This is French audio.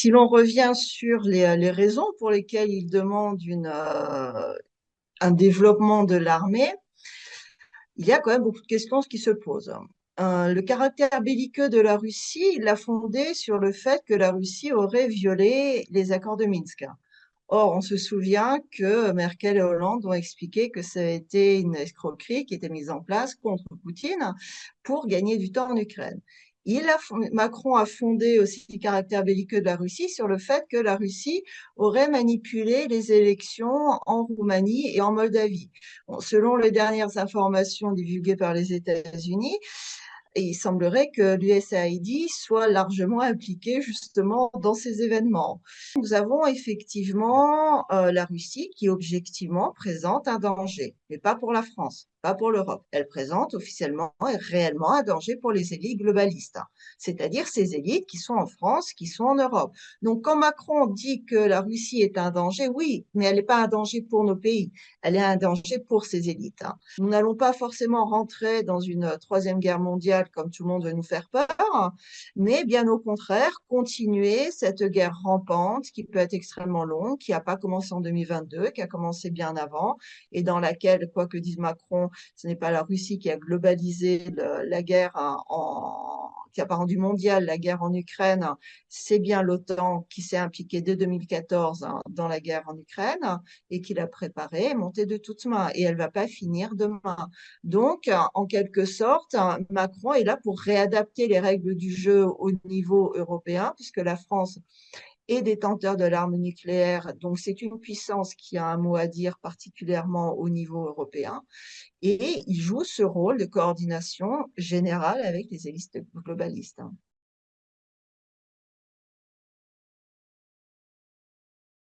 si l'on revient sur les raisons pour lesquelles il demande un développement de l'armée, il y a quand même beaucoup de questions qui se posent. Le caractère belliqueux de la Russie, il l'a fondé sur le fait que la Russie aurait violé les accords de Minsk. Or, on se souvient que Merkel et Hollande ont expliqué que ça a été une escroquerie qui était mise en place contre Poutine pour gagner du temps en Ukraine. Macron a fondé aussi le caractère belliqueux de la Russie sur le fait que la Russie aurait manipulé les élections en Roumanie et en Moldavie. Bon, selon les dernières informations divulguées par les États-Unis, et il semblerait que l'USAID soit largement impliqué justement dans ces événements. Nous avons effectivement la Russie qui objectivement présente un danger, mais pas pour la France, pas pour l'Europe. Elle présente officiellement et réellement un danger pour les élites globalistes, hein, c'est-à-dire ces élites qui sont en France, qui sont en Europe. Donc quand Macron dit que la Russie est un danger, oui, mais elle n'est pas un danger pour nos pays, elle est un danger pour ces élites, hein. Nous n'allons pas forcément rentrer dans une troisième guerre mondiale comme tout le monde veut nous faire peur, mais bien au contraire, continuer cette guerre rampante qui peut être extrêmement longue, qui n'a pas commencé en 2022, qui a commencé bien avant, et dans laquelle, quoi que dise Macron, ce n'est pas la Russie qui a globalisé la guerre qui a pas rendu mondiale la guerre en Ukraine, c'est bien l'OTAN qui s'est impliquée dès 2014 hein, dans la guerre en Ukraine et qui l'a préparée, montée de toutes mains, et elle ne va pas finir demain. Donc, en quelque sorte, Macron est là pour réadapter les règles du jeu au niveau européen, puisque la France est détenteur de l'arme nucléaire, donc c'est une puissance qui a un mot à dire particulièrement au niveau européen, et il joue ce rôle de coordination générale avec les élites globalistes.